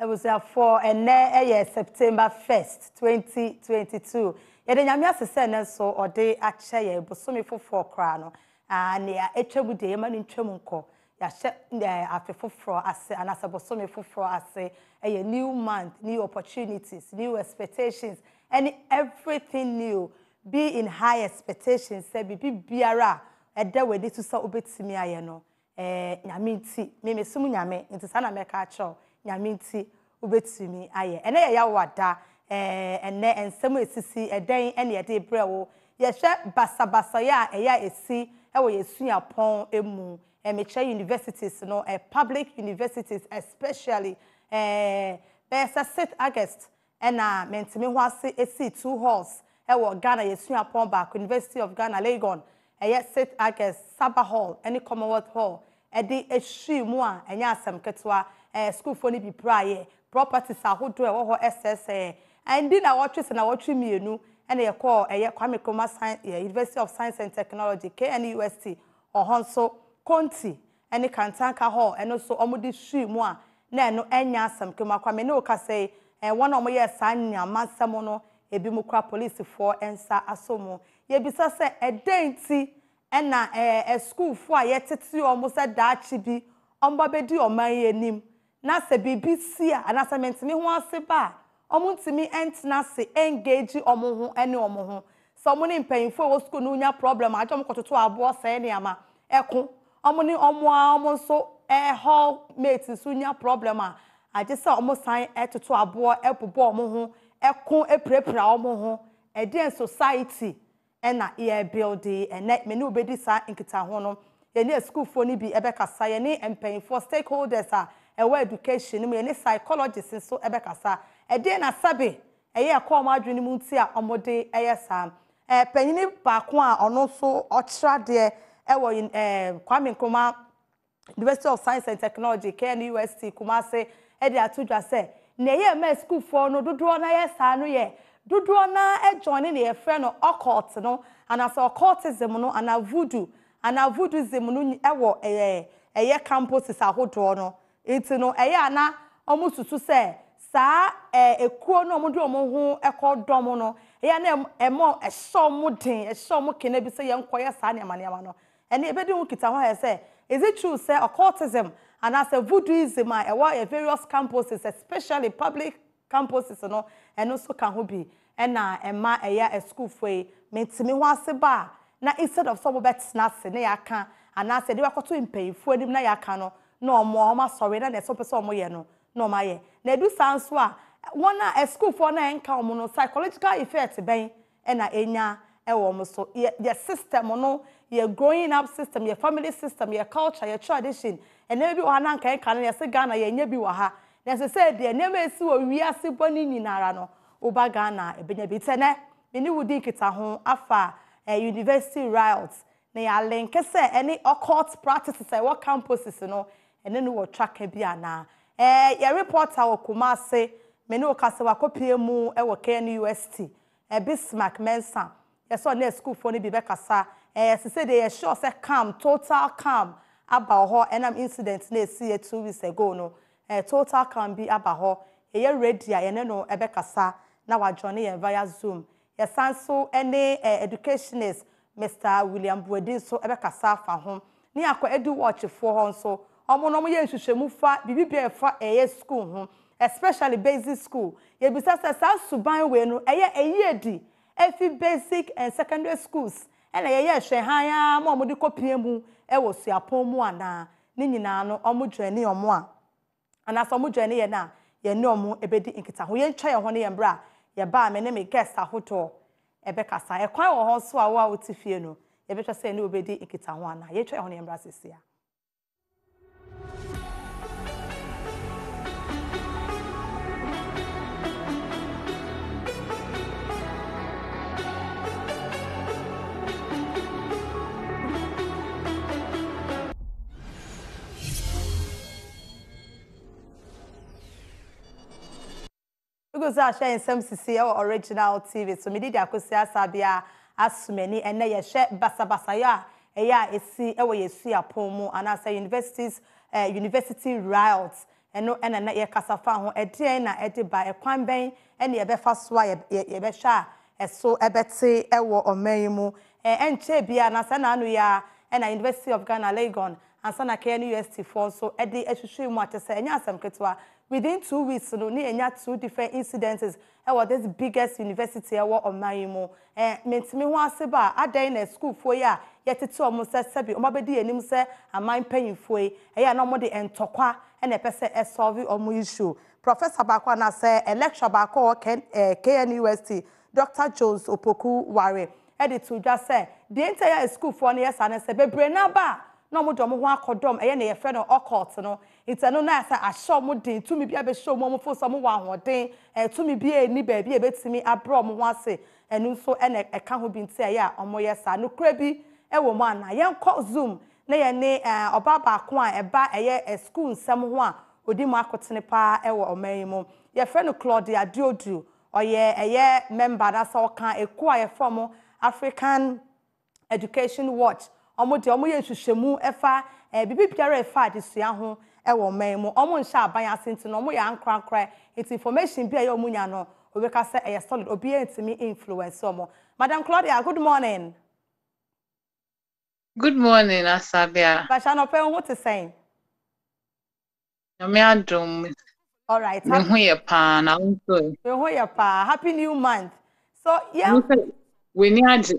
was for September 1st, 2022. Yede nyame asese ne so ode ache ye bosomi foforo kra no ne ya etwamu de ma ne ntwamu nko ya hye afe foforo ase anasa bosomi foforo ase new month, new opportunities, new expectations, and everything new. Be in high expectations, say be biara eda we to so obetimi aye no nyame nti me sumu nyame nti sana meka acho nyame nti obetimi aye ene ya wada ene ensem esisi eden ene yede brewo ye hwe basabasa ya eya esi ewo yesua pon emu meche universities no public universities especially besa 6 August ena mentimi ho ase esi 2 halls ewo Ghana yesua pon back University of Ghana Legon 6 August Sabah Hall any Commonwealth Hall edi ehwimu a enya asem ketwa school for ni bi praye properties ahodo ewo ho SSA andi na wotwe na wotwe mienu ena ye call Kwame Nkrumah University of Science and Technology KNUST ohonso Konti any Kantanka Hall eno so omudi hwimu a na eno enya asem kema Kwame ne okase one omoye sanya mansemo no ebi mu kwa police for ensa asomo ye bisa se edenti ena school for yetete omo se daachi bi omba bedi oman yenim na se BBC a announcement mi ho ase ba omo ntimi entna se engage omo ho ene omo ho so omo ni mpanyimfo wo school no nya problem ajom kototo abo se ne ama eko omo ni omo so hall mates so nya problem a aje se omo san etoto abo ebobo omo ho ekon eprepra omo ho eden society ena ye building ene me ne obedi sa nkita ho no ye ne school for ni bi ebekasa ye ne empaying for stakeholders a ewa education mu ye ne psychologists so ebekasa eden na sabe eye ko ma adwene mu nti a omode eye sa panyini baako a ono so ochra de ewo Kwame Nkrumah University of Science and Technology KNUST Kumase ede atudwa se na ye ma school for no dodo na ye sa no ye dodo na join ne ye friend no occult no and as occultism no and voodooism no ewo eye campuses ahodo no enti no eye ana omususu se saa ekuo no omudo omo ho ekodom no eye na emo esomuden esom kene bi se ye nkoye saa ne amane no ene ebedi hu kita ho he se is it true say occultism and as voodooism a various campuses especially public campuses no and also can ho bi ena ema eya a school for mentimi ho ase ba na instead of some bet snacks na yaka and as dey wakoto impayfo anim na yaka no na omo sorry na so person omo ye no na omo ye na edu sanso a wona a school for na enka omo no psychological effect ben ena enya ewo omo so your system no your growing up system your family system your culture your tradition and maybe o hanan kan kan na se Ghana ye nya bi wa ha na se say de na esi wo wiase boni nyinara no oba Ghana ebenya bi tene meni wudi kita ho afa university RIOTS na ya link se any occult practices what campuses no ene no wo track bi ana ya reporter wo Kumase meni o kase wa kopie mu e wo KNUST Bismarck Mensa ya so na school for ni bi be kasa se say they sure say calm total calm about ho enam incident na esi 2 weeks ago no total calm bi about ho ye ready ya ene no ebe kasa na wa join ye via Zoom ye sanso ene educationist Mr. William Buedi so ebe kasa fa ho ni akọ edu watch for ho so omo no mo ye hwehwemu fa bibibia fa school ho especially basic school ye bisa sa suban we no edi efi basic and secondary schools ena ye hwe han ya ma omo de kopie mu wo suapon mu ana ni nyina no omo dwane omo a ana so omo dwane ye na ye ne omo ebedi nkita ho ye ntwa ye ho ne ye mbra ye ba me ne me guest ahoto ebe kasa e kwan wo ho so a wo a wotifie no ye betwa se ne obedi nkita ho ana ye twa ye ho ne ye mbra sesia because I share Nsem Esisi original TV so me did akosi asabia asumeni ene ye hwe basabasa ya eya esi ewo yesu apon mu and as university RIOTS eno ena na ye kasafa ho ede na ede ba ekwan ben ene ye befa so a ye be hwa eso ebete ewo oman mu enche bia na sa na anu ya ena University of Ghana Legon ansa na KN University for so ede ehwehwe mu atese enya asem ketwa within 2 weeks no ni enya 2 different incidences ewo this biggest university ewo oman mu mentimi ho aseba adan na school fo ya yetete omo se sebi omo bedi enim se aman panyinfo eya na omo de entokwa ena pese e solve omo issue Professor Bakwa na say lecture Bakwa KN University Dr. Jones Opoku Ware edit to just say the entire school for years and say bebre na ba no mo do mo ho akodom eye na ye fe no occult no itano na say ahye mo din tumi bia be show mo fo so mo wa hoden tumi bia ni ba bia betimi abro mo ho ase enu so ene eka ho bi nti eye a omo ye sa no kra bi e wo mo ana ye nko zoom na ye ne oba ba ko a eba eye school nsem ho a odi mo akotene pa e wo oman mu ye fe no Claudia Diodu oye eye member na so kan eku a ye from African Education Watch omo de omo ye hwehwemu efa bibi biara efa adesua ho e wo man mu omo nsha aban asenti no omo ya ankrankra it information bia ye omo nya no obeka se e solid obi entimi influence omo Madam Claudia good morning. Good morning Asabia. Basha no pe what to say? Me adom. All right. Me hu ye pa na unso. Me hu ye pa happy new month. So yeah. We ni age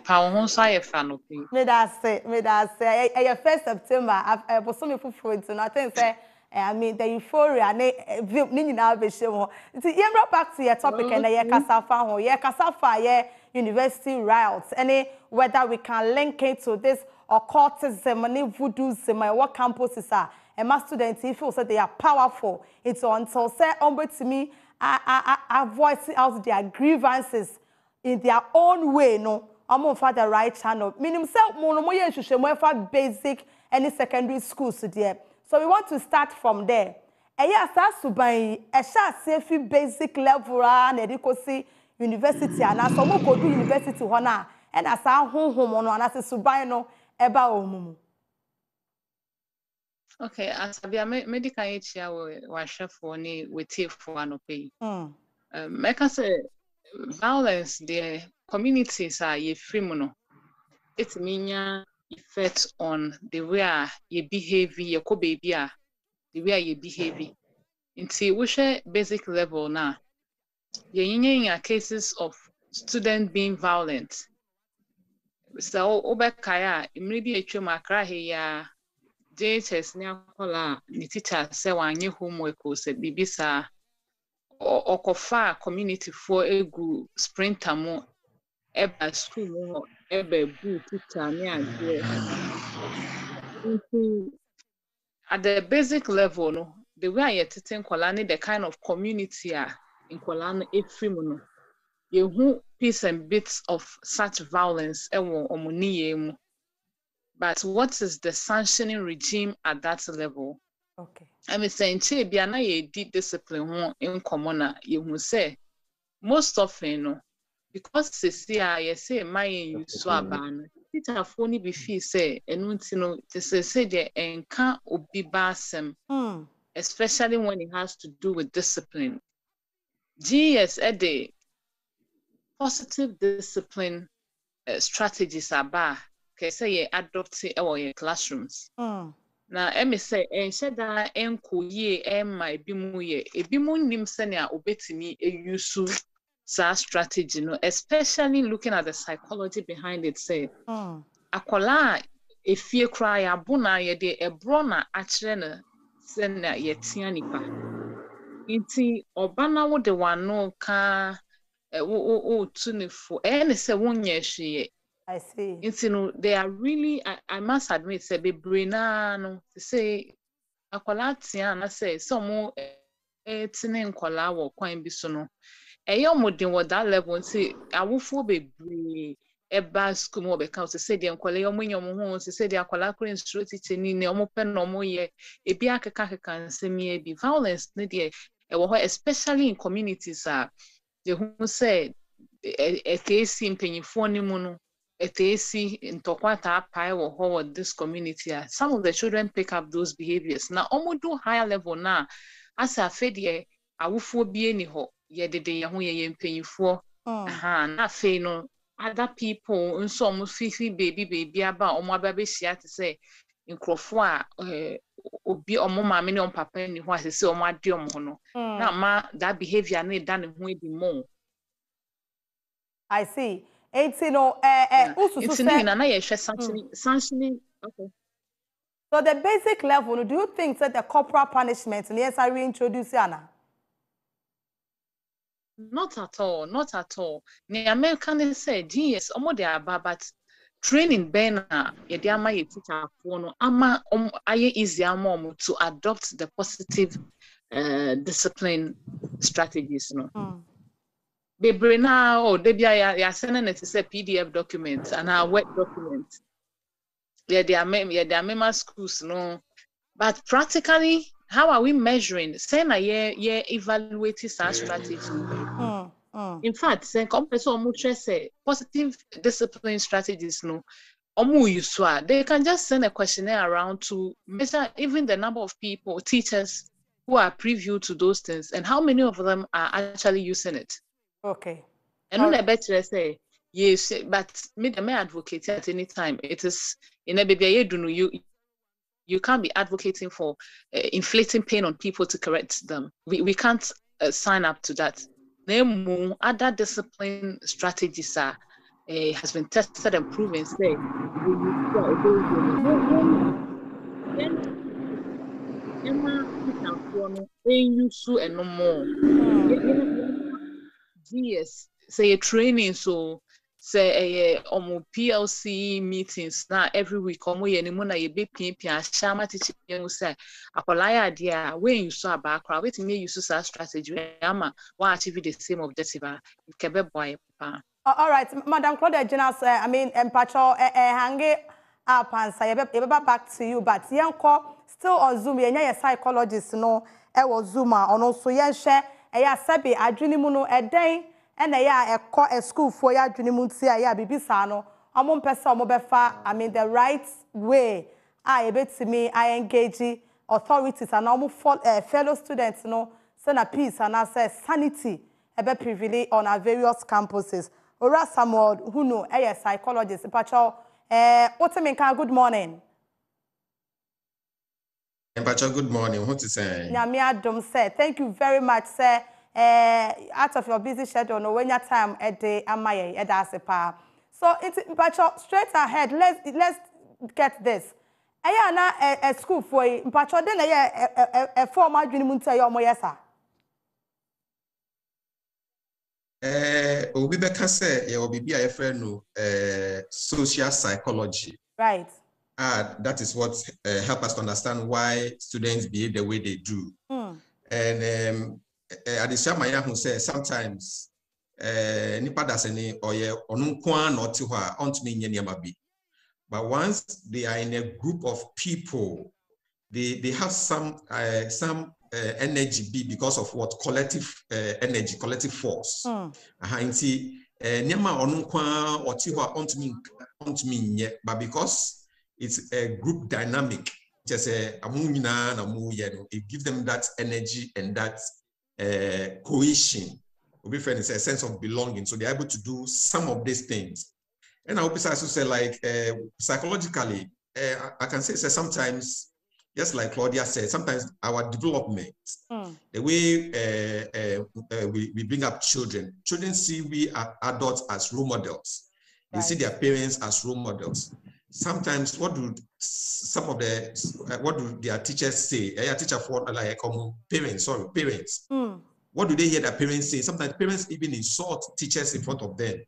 pa ho so ayefa no pe. Me that say e 1st September boso me fufuro nti no think say I mean the euphoria ni nyina be hye ho. Nti yemra back to your topic and ye kasafa ho. Ye kasafa ye university riots any whether we can link it to this occultism and voodooism what campuses are and my students feel say they are powerful. It's until say to me I voice out their grievances in their own way no I'm for the right channel. Meaning self more basic any secondary schools there. So we want to start from there. Eya sa suban e sha safe basic level and education university and so mo ko do university ho na e na sa honhom no na se suban no eba omumu. Okay, Asabia medical echia wa hwefo ni wetifo anope. Meka say violence the communities are ye free no. It mean effect on the way you behave, your ko baby the way you behave. Until we share basic level now. Your cases of students being violent. So obekaya maybe a chuma cry here. JHS ni akola ni teacher say wanye homework o se bibisa okofa community for egu sprinter mo eba school mo eba bu teacher ni ade. At the basic level no the way I teaching kwala the kind of community in kwala no efrim no you who piece and bits of such violence ewo omoniye mu. But what is the sanctioning regime at that level? Okay. I mean saying che bia na ye di discipline ho in common you hu say most often no because you say my you so aban teacher for ni be feel say enu nti no te say the enka obi ba asem especially when it has to do with discipline. GS the positive discipline strategies aba ke say you adopt our classrooms. Na emi say enhye da enko ye ema ebimu ye ebimu nim se na obetimi eyusu sa strategy no especially looking at the psychology behind it say akola efie kra ya bona ye de ebro na akire na se na ye tia nipa nti obana wo de wano ka wo tunifo ene se wonye hwe. I see. You know, they are really, I must admit, say, be braina no, to say, akwala tia na say, some tine nkwala wo kwan bi so no. Eyo modin wo that level, say, awufo be bre, eba school mo be ka, to say, the nkwala yo munyo mo ho, to say, the akwala kure instru teacher ni, ne omo pen no mo ye, ebi akeka nsemi ebi, violence ne de, especially in communities, they who say, ekesi mpanyifo ni mu no, Esisi ntokwata pai or this community, some of the children pick up those behaviors. Now, do higher level now, as a fed awufo bi eni ho ye dede ye ho ye mpanyifo na fe no other people nso omo fifi baby aba omo aba be hia te say nkrofo a obi omo maame ne papa ni ho asese omo ade omo ho no na ma that behavior na da ne ho edi mo. I see. It's no it's na ye hwe sanctioning. Okay. So the basic level, do you think that the corporal punishment yes I reintroduce Anna? Not at all, not at all. The American said, yes, but training ben ye de ama ye teacher no ama aye easy ama to adopt the positive discipline strategies no. Bebre na de bia ya send it is a PDF document and a web document. Yeah, they are mema schools no. But practically, how are we measuring? Say na ye evaluating such strategy. In fact, say say positive discipline strategies no. They can just send a questionnaire around to measure even the number of people, teachers who are preview to those things and how many of them are actually using it. Okay. And on a better say, yes, but me advocate at any time. It is in a baby you can't be advocating for inflicting pain on people to correct them. We can't sign up to that. Other discipline strategies are has been tested and proven. Say, and no more. Yes, say a training so. Say PLC meetings now every week ye ni mu na ye be pia shama teaching you say akwalaya dia when you saw background wetin me use that strategy ama wa achieve the same objective kebe boy pa. All right, Madam Claudia Jonas, I mean empacho hange up and say back to you but yenko still on Zoom yenye psychologist no e wo Zoom ono so yenhwe e ya sabe adwene mu no eden ena ya ekọ school for ya adwene mu ntia ya bibisa no omo mpesa omo befa I mean the right way ebetimi I engage authorities and omo fellow students no say na peace and say sanity ebe prevail on our various campuses. Ora Samuel who know a psychologist pacho Oteminka, good morning. Pacho, good morning. What is saying? Nyamia Dom said, thank you very much, sir. Out of your busy schedule, no when your time at the Amaye Edasepa. So it's Pacho straight ahead. Let's get this. Ayana a school for Pacho then a former dream munta yo moyesa. Obi beka say ye obi bia friend no social psychology. Right. That is what help us to understand why students behave the way they do. And Adisha Maya who says sometimes nipa daseni oye onunkwa not to her on me nyamabi. But once they are in a group of people, they have some energy because of what collective energy, collective force. But because it's a group dynamic, just it gives them that energy and that cohesion. A sense of belonging, so they're able to do some of these things. And I hope it's also say like psychologically, I can say sometimes. Just like Claudia said, sometimes our development, the way we bring up children see we are adults as role models. They see their parents as role models. Sometimes, what do their teachers say? A teacher for like parents. What do they hear their parents say? Sometimes parents even insult teachers in front of them.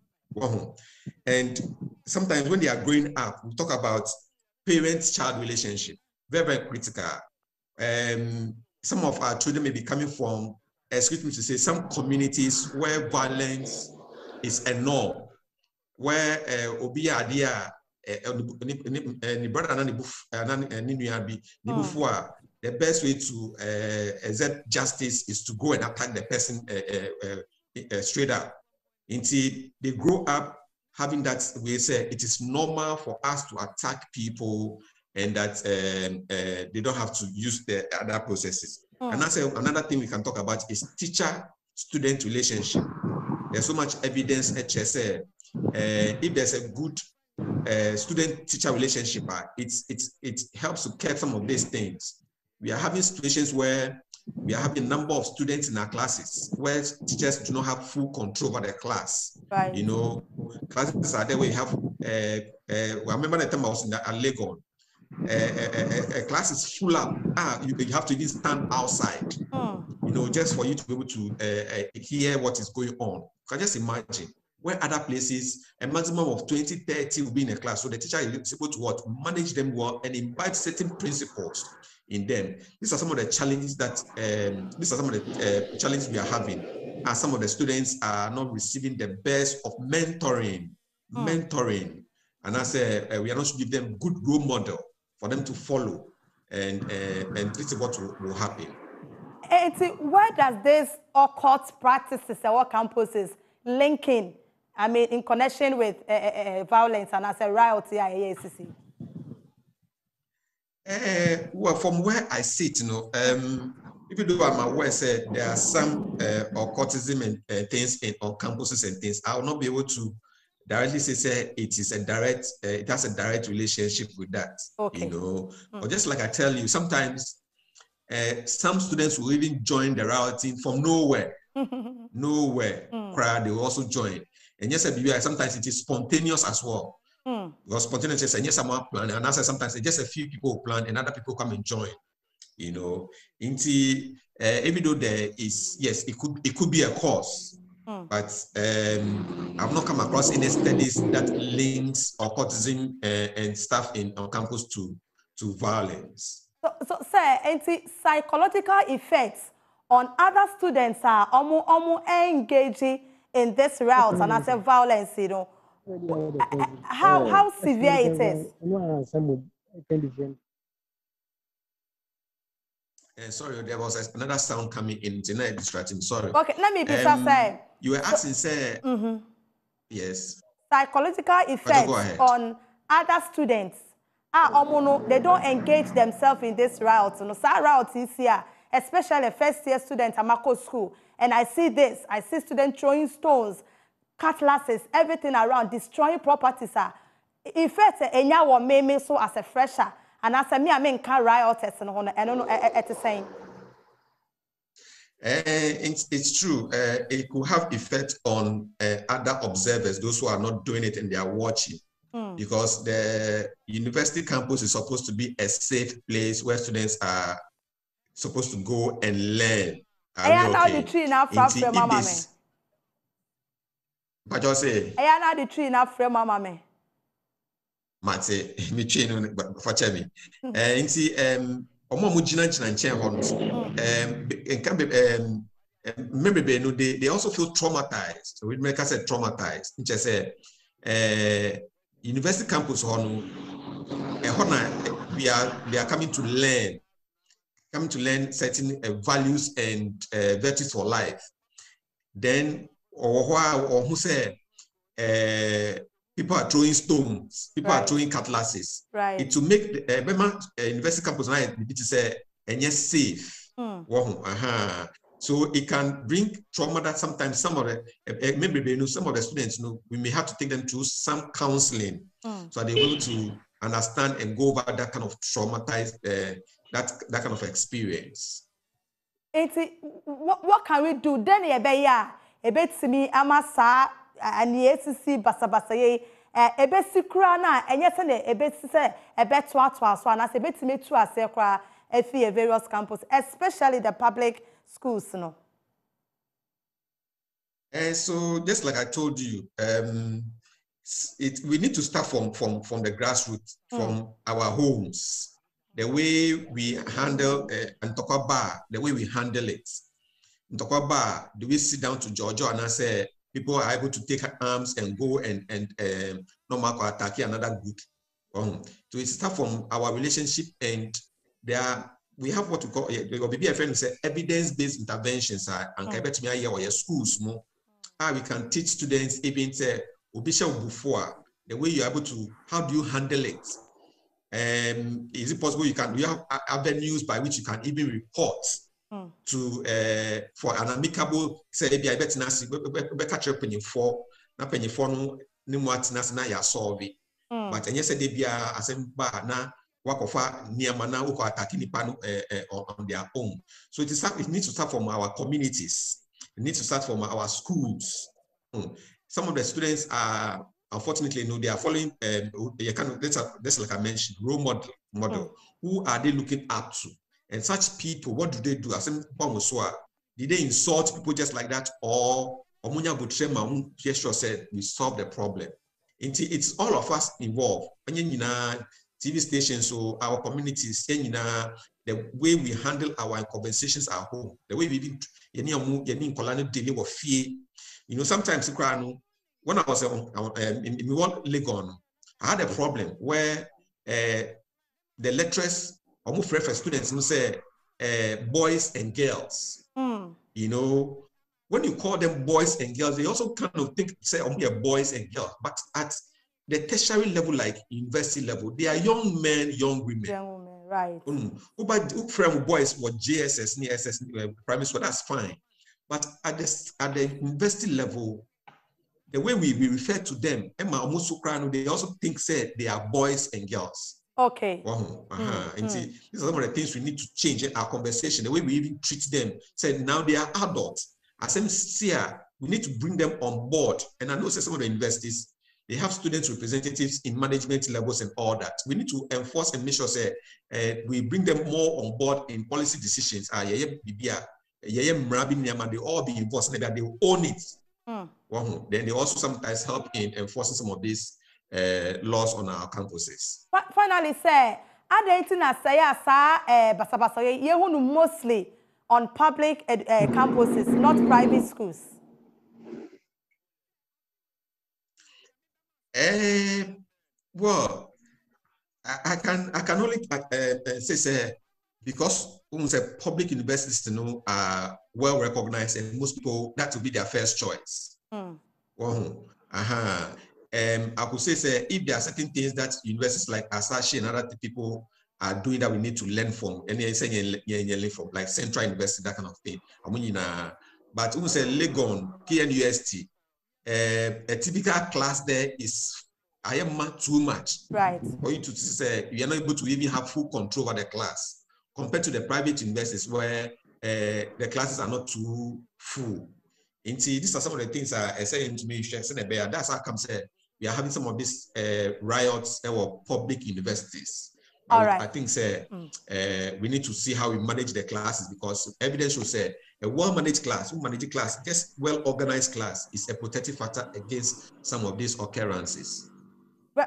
And sometimes when they are growing up, we talk about parent-child relationship. Very, very critical. Some of our children may be coming from, excuse me to say, some communities where violence is a norm, where the best way to exert justice is to go and attack the person straight up until they grow up having that, we say it is normal for us to attack people and that they don't have to use the other processes. And that's another thing we can talk about is teacher-student relationship. There's so much evidence, HSA. If there's a good student-teacher relationship, it helps to curb some of these things. We are having situations where we are having a number of students in our classes where teachers do not have full control over the class. Right. You know, classes are there where you have, I remember the time I was in Legon, a class is full up. You have to even stand outside, you know, just for you to be able to hear what is going on. You can just imagine where other places, a maximum of 20, 30 will be in a class. So the teacher is able to what? Manage them well and invite certain principles in them. These are some of the challenges that, challenges we are having. As some of the students are not receiving the best of mentoring. And I say, we are not to give them good role model for them to follow. And this is what will happen. And where does this occult practices or campuses linking, I mean, in connection with violence and as a riot here at Esisi? Well, from where I sit, you know, even though I'm aware that there are some occultism and things on campuses and things, I will not be able to directly say it is a direct, it has a direct relationship with that. Okay. You know, but just like I tell you, sometimes some students will even join the rioting from nowhere. Crowd, they will also join. And yes, sometimes it is spontaneous as well. Because spontaneous is yes, someone plan, and as sometimes just a few people plan and other people come and join. You know, even though there is, yes, it could be a cause, but I've not come across any studies that links occultism and stuff on campus to violence. So sir, psychological effects on other students are almost engaging in this route and as a violence, you know. How severe it is? Sorry, there was another sound coming in. It's not distracting. Sorry. Okay, let me be say. You were asking, say, yes. Psychological effects on other students. They don't engage themselves in this route. You know, so route is here, especially first-year students at Mako School. And I see this. I see students throwing stones, cutlasses, everything around, destroying properties. In fact, Enya will make me so as a fresher. And as a me, I mean, can riot and I don't know at the same. It's true. It could have effect on other observers, those who are not doing it and they are watching. Because the university campus is supposed to be a safe place where students are supposed to go and learn. I am not the tree now from Mama. But you say, I am not the tree now from Mama. Mate, me chain for Chemi. And see, they also feel traumatized. So we make us say traumatized. Which I say, university campus we are coming to learn certain values and virtues for life. Then or who say people are throwing stones, people are throwing cutlasses. Right. It to make the university campus safe. So it can bring trauma that sometimes some of the some of the students, we may have to take them through some counseling so they're able to understand and go over that kind of traumatized that kind of experience. What can we do? Then a bit to me, Amasa and Esisi Basabasaye, a bit secrana, and yes, a bit say a bit to us, and as a bit to me to us, a various campus, especially the public schools, no. So just like I told you, we need to start from the grassroots, from our homes, the way we handle Ntokwa, the way we handle it. Ntokwa, do we sit down to Georgia and I say people are able to take arms and go and normal attack another group? So it starts from our relationship, and we have what we call evidence-based interventions. And schools more. We can teach students even say before, the way you're able to, how do you handle it? Is it possible do you have avenues by which you can even report to for an amicable say maybe I bet nasi be catch up penny for na no ni mo atinasi na ya solve it. But enye say dey bia asem ba na wakofa niama na uko attack nipa no on their own. So it needs to start from our communities. It needs to start from our schools. Some of the students are unfortunately, they are following. That's like I mentioned, role model. Who are they looking up to? And such people, what do they do? Did they insult people just like that, or said we solve the problem? It's all of us involved. TV stations, so our communities, the way we handle our conversations at home, the way we dealing with fear. Sometimes when I was in Legon, I had a problem where the lecturers almost refer students who say boys and girls. When you call them boys and girls, they also kind of think say only boys and girls. But at the tertiary level, like university level, they are young men, young women. Young women, right? Who from boys what JSS, SS, primary school, that's fine. But at the university level, the way we refer to them, they also think say they are boys and girls. Okay. And see, these are some of the things we need to change in our conversation. The way we even treat them. Say now they are adults. As I'm here, we need to bring them on board. And I know some of the universities, they have student representatives in management levels and all that. We need to enforce and make sure say we bring them more on board in policy decisions. They all be involved so that they will own it. Then they also sometimes help in enforcing some of these laws on our campuses. Finally, sir, mostly on public campuses, not private schools. Well, I can only say because public universities are well recognized and most people that will be their first choice. I could say if there are certain things that universities like Asashi and other people are doing that we need to learn from, and they're saying learn from, like Central University, that kind of thing. But who say Legon, KNUST, a typical class there is too much. Right. For you to say you are not able to even have full control over the class compared to the private universities where the classes are not too full. And see, these are some of the things I saying to me. That's how come say we are having some of these riots or public universities. All right. I think we need to see how we manage the classes because evidence should say a well-managed class, just well-organized class is a protective factor against some of these occurrences.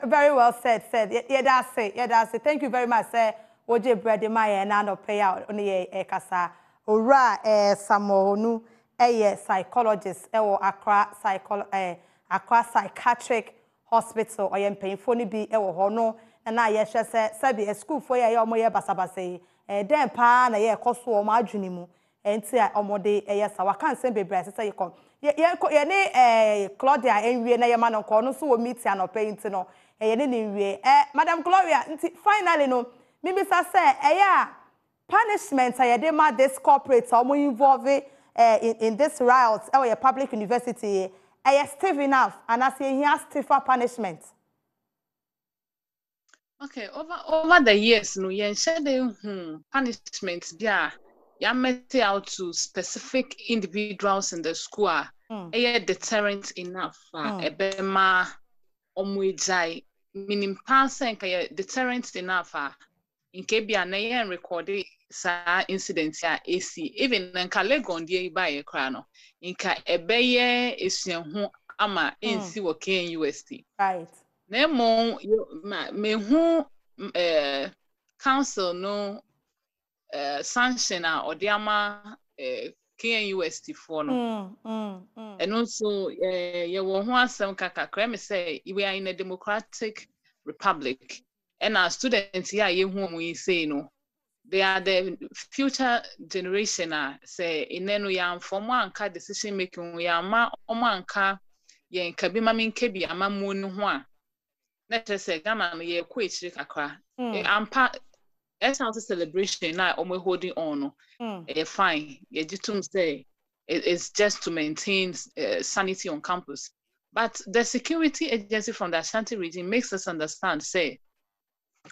Very well said. Yeah, that's it. Thank you very much, sir. Oje brede ma ye na no pay out oni kasa. Ora Samohonu psychologist Accra Psychiatric Hospital or ye mpanyfo ni bi ho no na ye hwe se school for ye omo ye basabase den pa na ye koso omo adwene mu enti a omo de sa waka nsem bebre se ye kom ye ne Claudia enwie na ye ma no ko no so wo meet anopa enti no ye ne nwie Madam Gloria enti finally no mimisa se punishment ye de ma this corporate omo involve in this riots or your public university stiff enough and as he has stiffer punishment. Okay, over the years, no, you said punishments, yeah, you met out to specific individuals in the school. Deterrent enough. Ebema omwijai meaning passing deterrent enough. In Kebia na recorded sa incidents ya AC even nka Legon die ba ye kra no nka ebeye esuahu ama NC wo KNUST right na me hu council no sanction a odiama KNUST for no and also ye wo ho asem kakakra me say we are in a democratic republic and our students here ye hu we say no they are the future generation say inenu ya informal decision making we are ma omanka yen kabi ma men kebi amamu no ho a na tese Ghana no ye ko echiri kakra ampa SRT celebration na omo holding on no fine ye jitum say it's just to maintain sanity on campus, but the security agency from the Ashanti region makes us understand say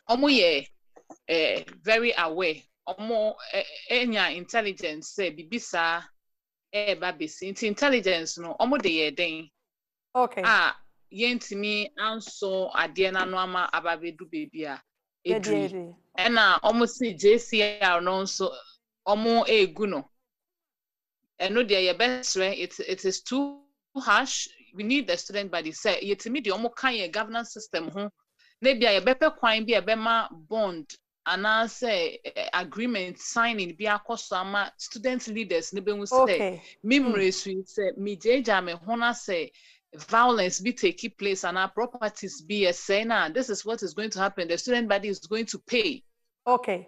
omo ye very aware omo enya intelligence say bibisa babisi intelligence no omo de ye den yentimi anso ade na no ama ababedu bebia edri ena omo si JCR no so omo egu no eno de ye besre it is too harsh. We need the student body say yetimi de omo kan ye governance system ho na bia ye bepe kwan bia be ma bond ana say agreement signing bi akoso ama student leaders ne be hu say mimre su say mi jeja me hona say violence be taking place and our properties be a say now this is what is going to happen. The student body is going to pay.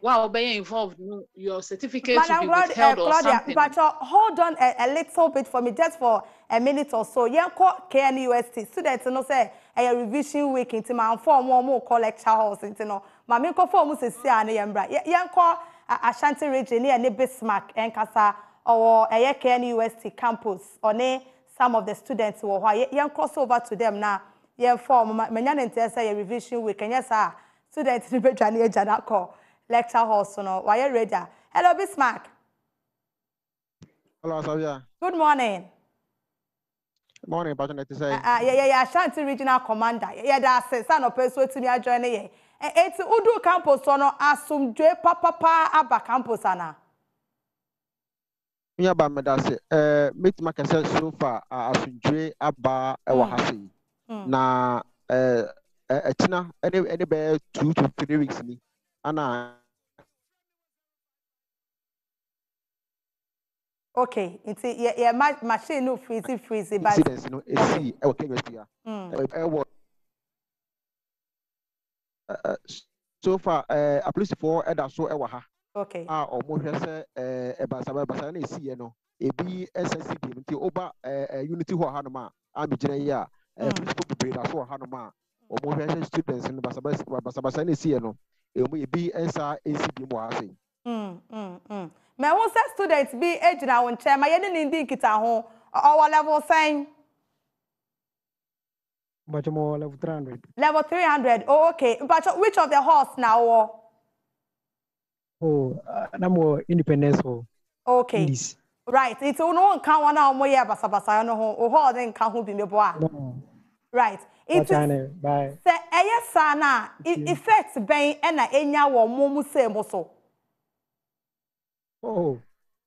Wow, be involved. Your certificate to be withheld or something. But hold on a little bit for me, just for a minute or so. Yanko KNUST students no say a revision week into my form more call lecture halls into no. Mami ko form se see ane yambra. Yanko Ashanti region near ne Bismarck and Kasa or a KNUST campus or ne some of the students who are young cross over to them now. Yeah, form manyan say a revision week and yes, students in Virginia Janako lecture hall so no. Why you ready? Hello, Bismarck. Hello, Savia. Good morning. Good morning, Pastor. Yeah, Ashanti Regional Commander. Yeah, that's son of person to me join here. It's Udu campus so no asumdwe papa aba campus ana. Yeah, but me that's meet my cassette so far asumdwe aba ewa hase. Na etina any be 2 to 3 weeks ni. Ana okay, it's yeah machine no freeze but incidents no Esisi e Kenya Stia. So far at least 4 other so ewa ha. Okay. Omo hwe se basa na esi no ebi SSC bi nti oba unity ho ha no ma amigire ya principal people da so ha no ma omo hwe se students no basa na esi no ebi ensa ACB mo ha se me won say students bi ejina won che ma ye ne ndi nkita ho or level sign but more level 300. Level 300. Oh, okay. But which of the halls now? Oh, no more independence hall. Okay. Indies. Right. It's no can one now more yeah basa no ho o hall den kan ho bi me boa. No. Right. It's bye. Say eye sana effect ben e na enya wo mu say mo so. Oh.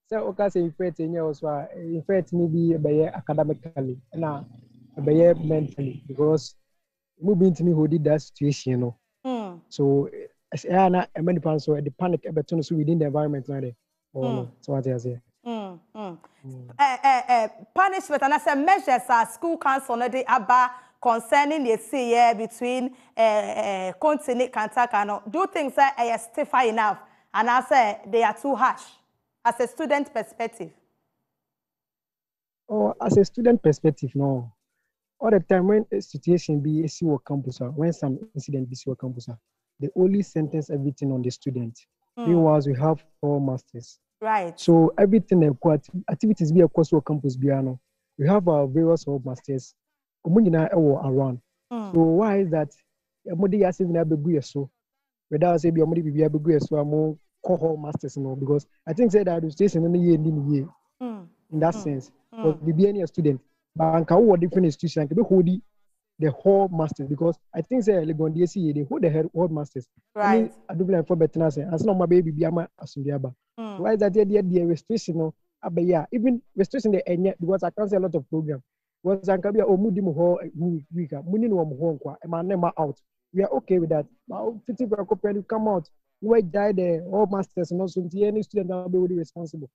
So okay say effect enya also effect ni bi be academically na be mentally because we been to me who did that situation no. So na many people so the panic beton so within the environment na there. Oh, so what I say. Punishment and I say measures are school council no dey aba concerning the say between continent Kantaka no. Do things say are stiffer enough and I say they are too harsh as a student perspective. Oh, as a student perspective, no. All the time when a situation be a campus, when some incident be a campus, they only sentence everything on the student. Meanwhile, we have 4 masters. Right. So everything activities be across our campus biano. We have our various masters. Around. So why is that? So without say be so cohort masters no because I think say that administration in that sense. But be any student, but can different institution can be holding the whole masters because I think say they hold the whole masters. Right. I do plan for better say as long my baby be ama asumbiaba. Why is that the restriction no even restriction the end because I cancel a lot of programs. Because I can be mudi mo ho week muni no mo ho nkwa e ma out. We are okay with that. But 50 people come out. We die the all masters and also any student will be really responsible.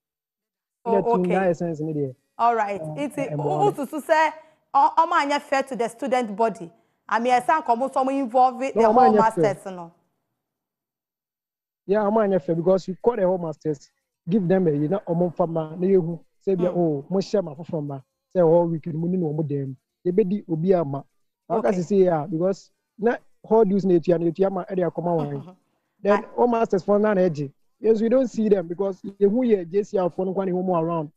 Okay. All right. It's also to say Omanya fair to the student body. I mean, I say some involved with the whole masters no. Yeah, Omanya fair because you call the whole masters, give them a farmer say oh mo share my from say all week money no mo dem. ebedi obi ama aka say yeah because na hold use na etua ma area come one then all masters for na edge yes we don't see them because who ye JCR for no kwani home around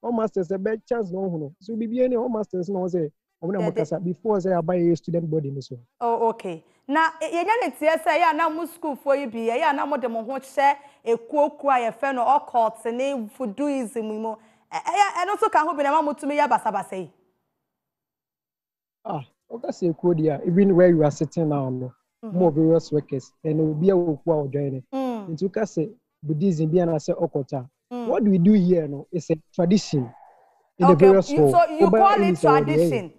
all masters a bad chance no ho so bibi any all masters no say omna makasa before say buy a student body no so oh okay na ye nya ne tie say ya na mu school for yi bi ya na mo de mo ho hye ekuoku a ye fe no occult ne voodooism mo no so ka ho bi na ma mutumi ya basabasa yi okay say Kodia even where you are sitting now no more various workers and will be a woku a join into ka say Buddhism be na say occult what do we do here no is a tradition in the various home so you call it tradition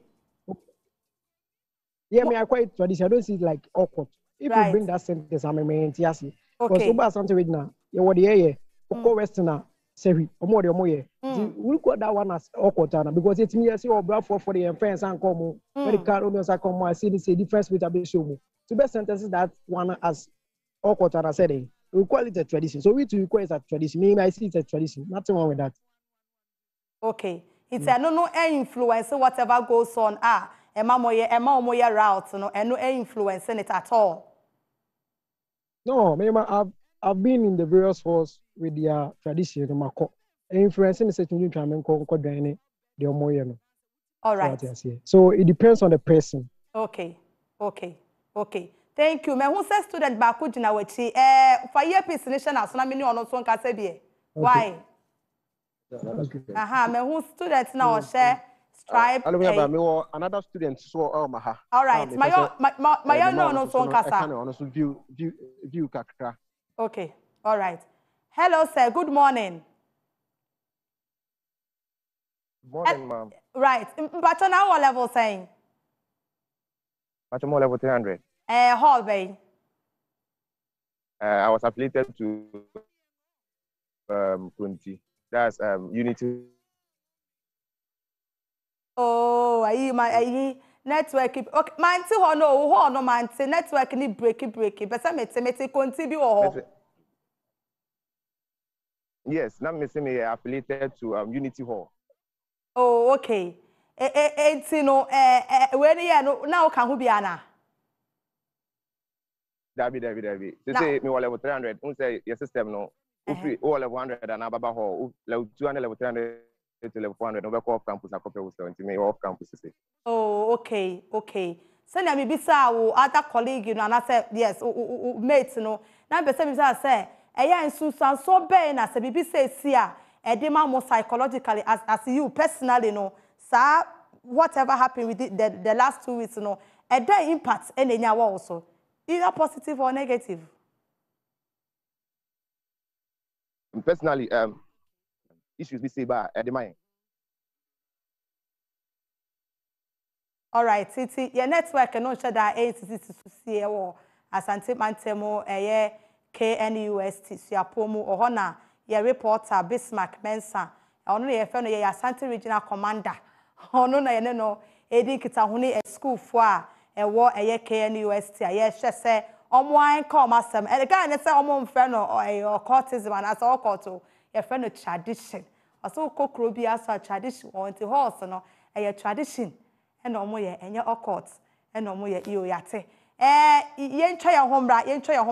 yeah me I call it tradition I don't see it like occult if you bring that sentence I'm because over something right now you what the oko westerner say omo ye we call that one as occult because it's me say obra for the friends and come medical owners come I see this a difference with a show to best sentences that one as occult and I said we call it a tradition so we to call it a tradition me I see it's a tradition nothing wrong with that okay it's a no influence whatever goes on ema omoye route no no influence in it at all no I've been in the various halls with their tradition mako influencing the situation trying ko dwan the omoye no all right so it depends on the person okay thank you me who say student ba ko gina wachi for year piece nation aso na me ni ono so nka se bie why me who student na o share stripe another student so maha all right my no so nka sa ono so view kakra okay all right hello sir good morning ma'am right but on our level saying but more level 300 hall bay I was affiliated to 20 that's unity oh my network okay man ti ho no man ti network ni break but me continue ho yes now me say me affiliated to Unity Hall oh okay no we ni no na o kan ho bia na Dabi say me level 300 un say your system no free level 100 and ababa hall level 200 level 300 to level 400 no be off campus akopɛ wo 70 me off campus say oh okay so na me bisa wo other colleague no na say yes mate no na be say me say eya nsusan so be na say bibi say si a edema mo psychologically as you personally no sir whatever happened with the last 2 weeks no that impact enenya wa also either positive or negative personally issues be say ba edema all right titi your network no share that Esisi to see wo asante mantemo KNUST suapomu ohona your reporter Bismarck Mensa ono ye fe no ye Asante regional commander ono na ye no edi kita huni school fo a ewo KNUST a ye hwe se omo an ka omasem e ga ne se omo mfe no occultism and as occult ye fe no tradition aso kokro bi asa tradition on the horse no ye tradition and omo ye enye occult and omo ye ioyate ye ntwa ya homra ye ntwa ya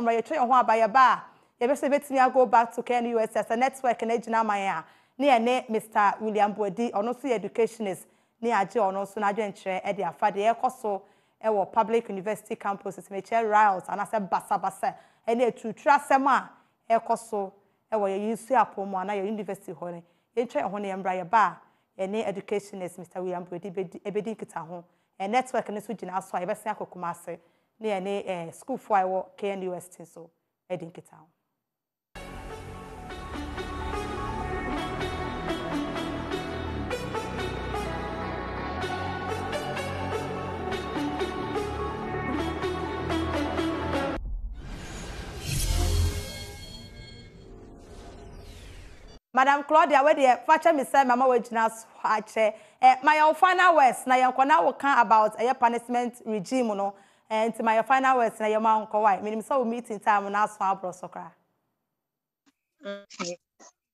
ho abaye ba ye be se betimi go back to KNUST as a network na gina man a ne ne Mr. William Bodi ono so educationist ne age ono so na adwenkyere e de afade ye koso e wo public university campuses me che RIOTS and ase basabasa e na etutra sema e koso e wo ye yisu apomo na ye university ho ne ye ntwa ya ho ne mbra ye ba ne educationist Mr. William Bodi ebedi kita ho e network ne so gina aso a ye bese akokuma ase ne school for I KNUST so edin kita ho Madam Claudia, where the facha me say mama we gina so ache my final words na yen kona wo kan about punishment regime no and my final words na yen ma nko why menim say we meeting time na so abro sokra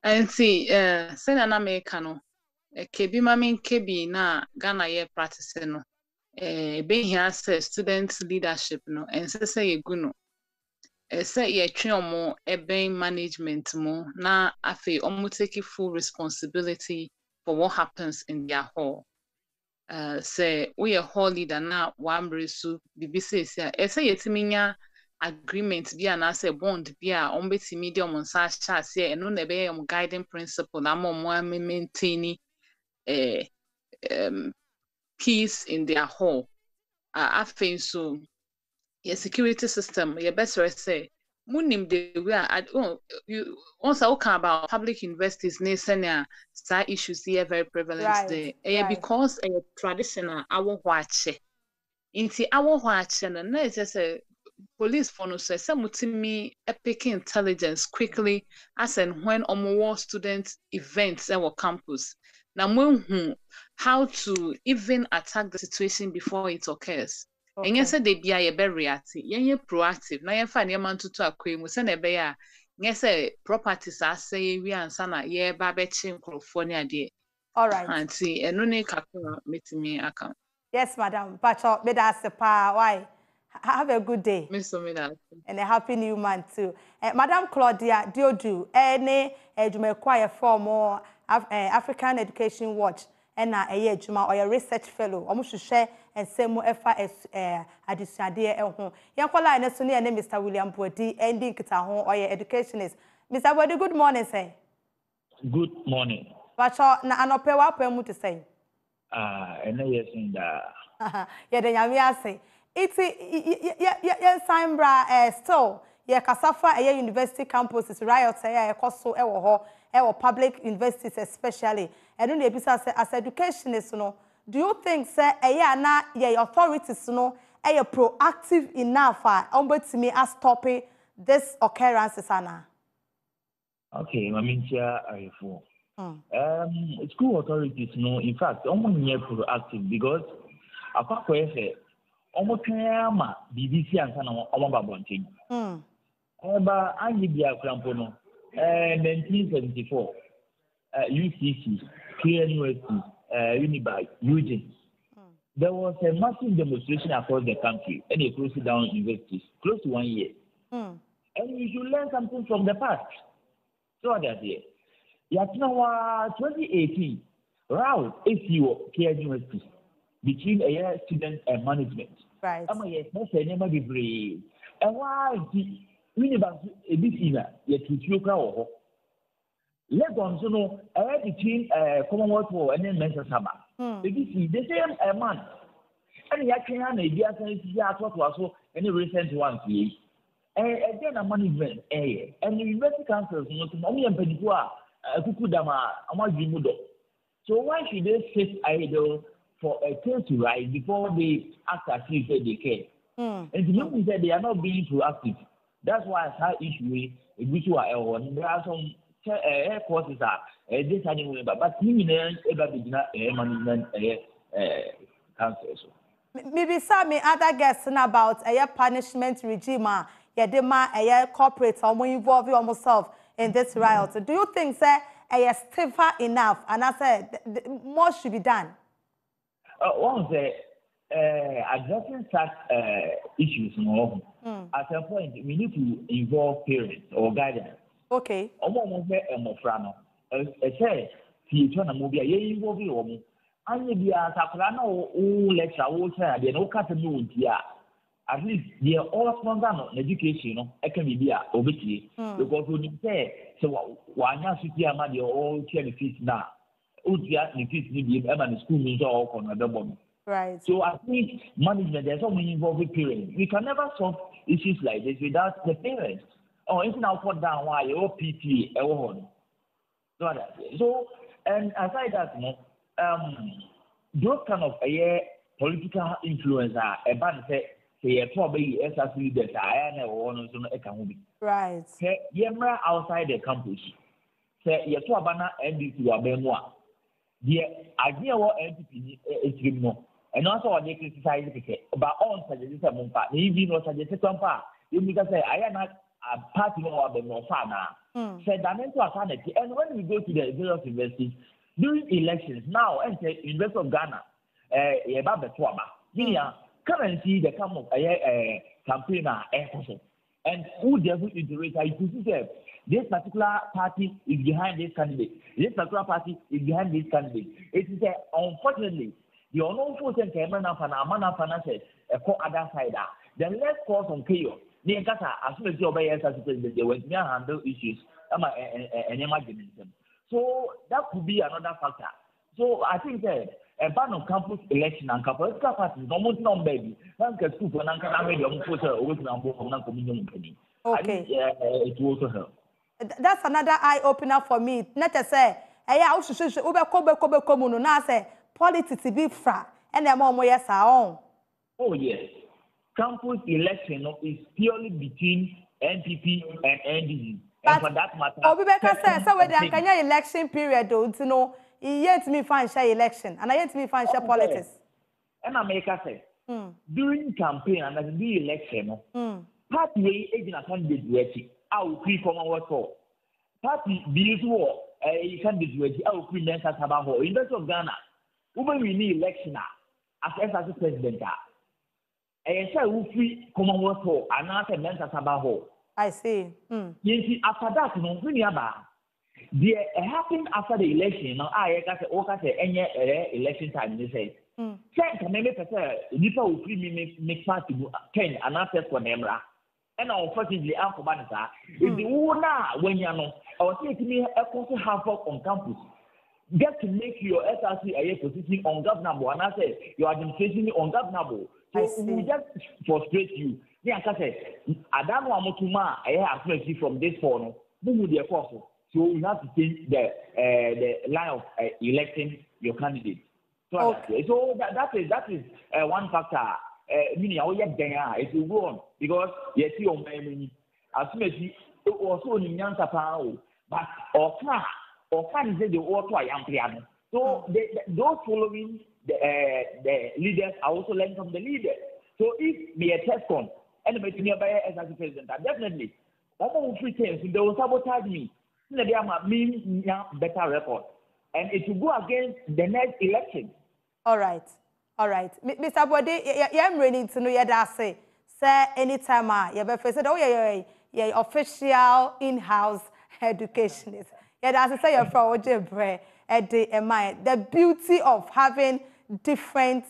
and see send na make no kebi mami kebi na Ghana ye practice no be here say student leadership no ense say yegu no say ye twe omo eben management mo na afi omo take full responsibility for what happens in their hall. Say we a hall leader na wamresu bibi say say yetiminya agreement bi na say bond bi a ombetimi de omo nsa sha say eno na be omo guiding principle na mo maintain peace in their hall. I think so. Your security system, your best say, munim de we are you also talk about public universities, senior star issues here very prevalent there. Because a traditional our watch. Inti our watch and na just a police for no say mutimi epic intelligence quickly as and when war student events at our campus. Now how to even attack the situation before it occurs. And yes, they be a very reactive, proactive. Now you find your man to akwe mu send be ya. Yes, properties are say we answer na ye babechin California de. All right. Auntie, and no need kakura meet me account. Yes, madam. Pacho, me da se pa. Why? Have a good day. And a happy new month too. Madam Claudia Diodu, any Jumequire form African Education Watch, and a year Juma or a research fellow, almost share and say more FIS additional dear home. Yankola and Sunni and Mr. William Bodi, ending Kitahon or your educationist. Mr. Bodi, good morning, say. Good morning. Pacho, na anopewa pemu to say. And yes, in the. Yeah, the Yamia say. It's yeah, Sambra still. Yeah, Kasafa university campuses, RIOTS, Koso, public universities especially. And then the as educationists, you know, do you think, sir, na authorities, you know, are proactive enough to me as stopping this occurrence, Anna? Okay, I mean, I for. School authorities, you know, in fact, almost proactive because apart from almost kama BBC and sana almost babonting. But I give you a example. 1974, UCC, Clear University, Unibai, Eugene. There was a massive demonstration across the country, and they closed down universities close to 1 year. And you should learn something from the past. So that's it. Yet now, 2018, RIOTS ACO Clear University. Between a year student and management. Right. I'm a yes, never be brave. And why the university a bit in yet to you let on so no between Commonwealth War and then Mensa Sama. The same a month. And yet can I be as what was so any recent ones here. And then a management and the university councils not only and Pedicua, Kukudama, Amajimudo. So why should they sit idle? For a case to rise before they act as if they care. And the moment that they are not being proactive, that's why I have issue which are there are some air courses are this anyway, but criminal management council. Maybe some other guests about a punishment regime, a corporate or involve yourself in this riot. Do you think, sir, a stiffer enough? And I said more should be done. One say addressing such issues at a point we need to involve parents or guidance. Okay. Almost say teacher na movie ye involve you. Anya bia sakrana o lecture o say dey no cut no ntia. At least they all sponsor no education no e can be a obetie because we say so wanya suti ama dey all share the fees now. Right. So I think management, there's so many involved parents. We can never solve issues like this without the parents. Or if now put down why your PT so and aside that, those kind of political influence are a bad say probably SRC leaders right. Say outside the campus. Say you to abana NDC wa bemwa. The idea was NPP is more. And also they criticize it. But all suggestions are more part. Even no suggested some part. You because say I am not a party of the more fan. Said that into a sanity. And when we go to the various universities, during elections now and say University of Ghana eba betwaba currently the come of campaign and who they who iterate you could see that this particular party is behind this candidate, this particular party is behind this candidate. It is unfortunately the unknown force and camera and amana finances a other side then let's cause some chaos. As soon as you obey as president, they will handle issues and imagine them. So that could be another factor. So I think that a ban on campus election and campus parties almost not baby. Okay. It will also help. That's another eye opener for me. Not to say, I should say politics be fra and the more yes our own. Oh yes. Campus election is purely between NPP and NDC. And for that matter, Obibeka says, so with the election period, don't you know, yet me find share election, and I yet me find share politics. And America says, during campaign and the election, party agent candidate waiting, I will pre Commonwealth for. Party bills war, a candidate waiting, I will pre Mensa Sabaho. University of Ghana, we need election as president. I say we free Commonwealth for, and I say Mensa Sabaho. I see. You see, after that, no, when you are there, happened after the election. Now, I say, any election time, they say, can maybe say, if I will free make party, Ken, and I said for Nemra. And unfortunately, I'm for Banasa. If the owner, when you know, I was saying to me, I also have work on campus. Get to make your SRC a position ungovernable, and I say, your administration ungovernable. So we just frustrate you. Yeah, I said, I don't want to I have to from this phone. Who would be a course? So you have to change the line of electing your candidate. So, okay. So that is one factor. Meaning, it will go on because you see on my as soon as you also in Yansapao, but or can say the auto I am piano. So those following the leaders are also learning from the leaders. So if we a test on and make me as a president, definitely all free things they will sabotage me. They are mean better record. And it will go against the next election. All right. Mr. Bode, I'm ready to know your say. Say anytime you be said, oh yeah, official in-house educationist. Yeah, that's say you're from Ojebre at the beauty of having different,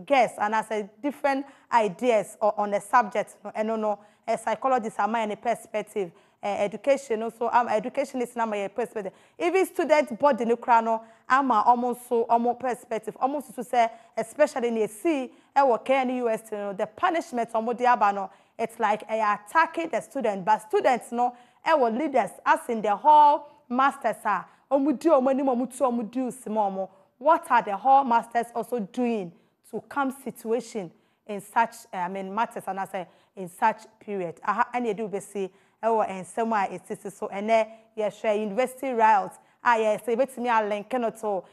guests and as a different ideas on the subject. And no, a psychologist am in a perspective. Education also education is not my perspective. Even student body no crano am almost perspective. Almost to say, especially in Esisi, work in the US, the punishment on Modiabano, it's like attacking the student, but students know our leaders as in the hall masters are what are the hall masters also doing to calm situation in such matters and I say in such period. And you do see Nsem Esisi so and share university RIOTS say betimi a link no to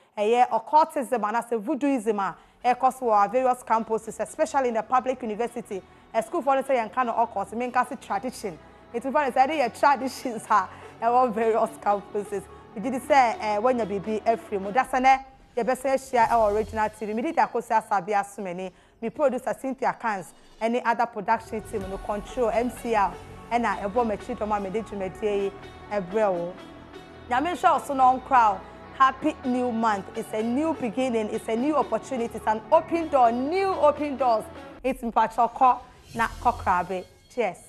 occultism and as voodooism cause for various campuses, especially in the public university. A school for say and kind of occult mean tradition. It's funny say traditions are various campuses. We did say when you be every mo that's the best share our original TV. Me did akosi Sabia Sumeni, me producer Cynthia Kans, any other production team no control MCR and I ebo me treat my me to me ebrewo. Nyame sure also non crowd. Happy new month. It's a new beginning. It's a new opportunity. It's an open door. New open doors. It's mpachoko na kokrabe. Cheers.